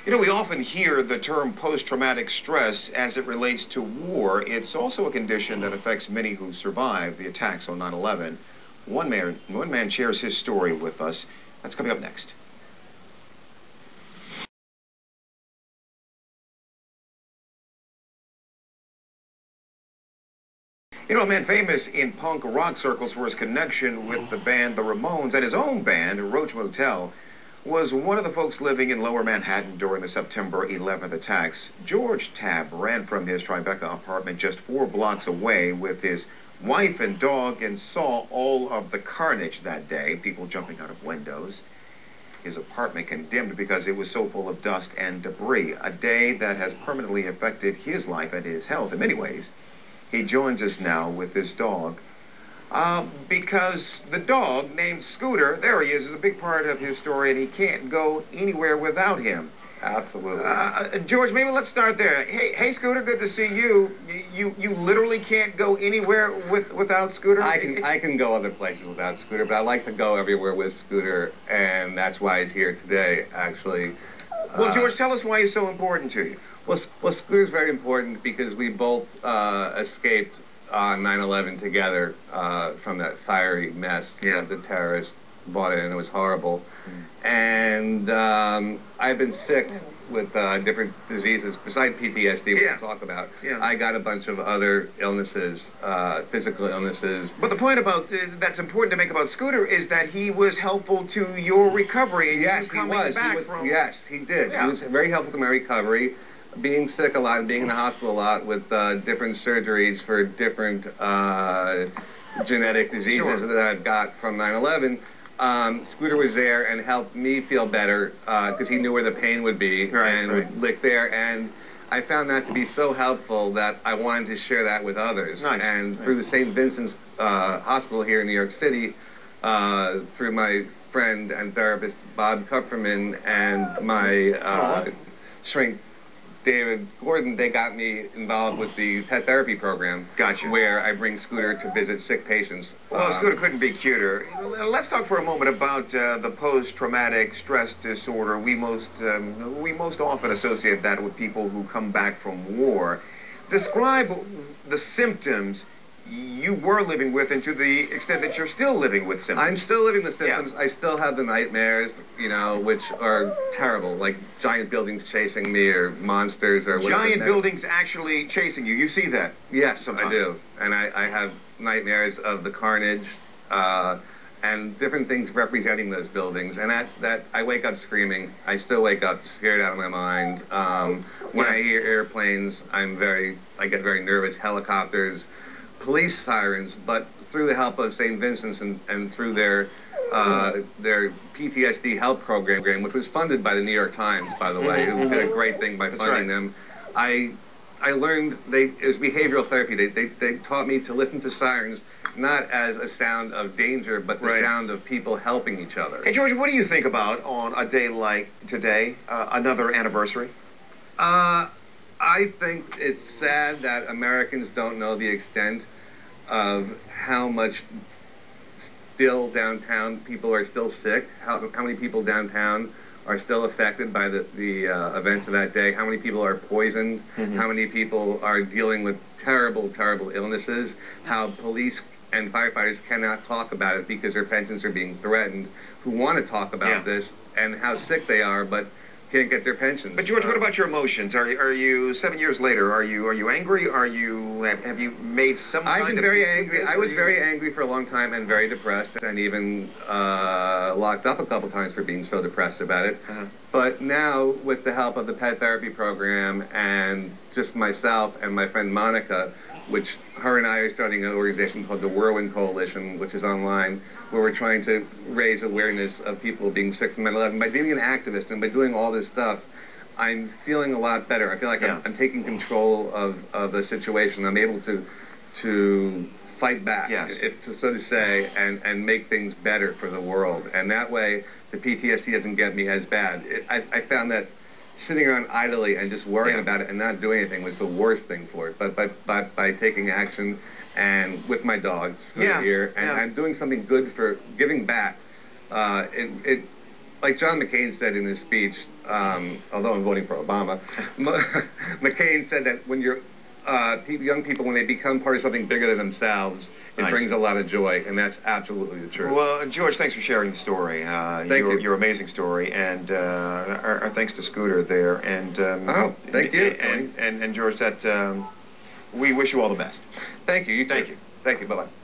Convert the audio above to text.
You know, we often hear the term post-traumatic stress as it relates to war. It's also a condition that affects many who survived the attacks on 9/11. One man shares his story with us. That's coming up next. You know, a man famous in punk rock circles for his connection with the band The Ramones and his own band, Roach Motel, was one of the folks living in Lower Manhattan during the September 11th attacks. George Tabb ran from his Tribeca apartment just 4 blocks away with his wife and dog and saw all of the carnage that day, people jumping out of windows. His apartment condemned because it was so full of dust and debris, a day that has permanently affected his life and his health in many ways. He joins us now with his dog. Because the dog, named Scooter, there he is a big part of his story, and he can't go anywhere without him. Absolutely. George, maybe let's start there. Hey, Scooter, good to see you. You literally can't go anywhere without Scooter? I can go other places without Scooter, but I like to go everywhere with Scooter, and that's why he's here today, actually. Well, George, tell us why he's so important to you. Well, Scooter's very important because we both escaped on 9/11 together from that fiery mess that the terrorists brought in, and it was horrible. And I've been sick with different diseases besides PTSD, which we'll talk about. I got a bunch of other illnesses, physical illnesses. But the point about that's important to make about Scooter is that he was helpful to your recovery. And yes, he was. Yes, he did. He was very helpful to my recovery. Being sick a lot and being in the hospital a lot with different surgeries for different genetic diseases that I've got from 9/11. Scooter was there and helped me feel better because he knew where the pain would be would lick there. And I found that to be so helpful that I wanted to share that with others. Through the St. Vincent's Hospital here in New York City, through my friend and therapist Bob Kupferman and my shrink David Gordon, they got me involved with the pet therapy program. Gotcha. Where I bring Scooter to visit sick patients. Well, Scooter couldn't be cuter. Let's talk for a moment about the post-traumatic stress disorder. We most often associate that with people who come back from war. Describe the symptoms you were living with, and to the extent that you're still living with symptoms. I'm still living with symptoms. I still have the nightmares, you know, which are terrible, like giant buildings chasing me or monsters or whatever. Giant buildings actually chasing you. You see that? Yes, sometimes. I do. And I have nightmares of the carnage and different things representing those buildings. And that I wake up screaming. I still wake up scared out of my mind. When I hear airplanes, I get very nervous. Helicopters. Police sirens, but through the help of St. Vincent's and through their PTSD help program, which was funded by the New York Times, by the way, who did a great thing by funding them. I learned it was behavioral therapy. They taught me to listen to sirens not as a sound of danger, but the sound of people helping each other. Hey, George, what do you think about on a day like today, another anniversary? I think it's sad that Americans don't know the extent of how much still downtown people are still sick, how many people downtown are still affected by the events of that day, how many people are poisoned, how many people are dealing with terrible, terrible illnesses, how police and firefighters cannot talk about it because their pensions are being threatened, who want to talk about this, and how sick they are, but can't get their pensions. But George, what about your emotions? Are you 7 years later? Are you angry? Have you made some kind of? I've been very angry. I was very angry for a long time and very depressed, and even locked up a couple times for being so depressed about it. But now, with the help of the pet therapy program and just myself and my friend Monica, which her and I are starting an organization called the Whirlwind Coalition, which is online, where we're trying to raise awareness of people being sick from 9/11. By being an activist and by doing all this stuff, I'm feeling a lot better. I feel like I'm taking control of the situation. I'm able to fight back, so to say, and make things better for the world. And that way, the PTSD doesn't get me as bad. I found that sitting around idly and just worrying about it and not doing anything was the worst thing for it. But by taking action, and with my dog Scooter here, and I'm doing something good for giving back. Like John McCain said in his speech, although I'm voting for Obama, McCain said that when you're young people, when they become part of something bigger than themselves, it brings a lot of joy, and that's absolutely the truth. Well, George, thanks for sharing the story. Thank you. Your amazing story, and our thanks to Scooter there. And thank you. And George, that we wish you all the best. Thank you. You too. Thank you. Thank you. Bye-bye.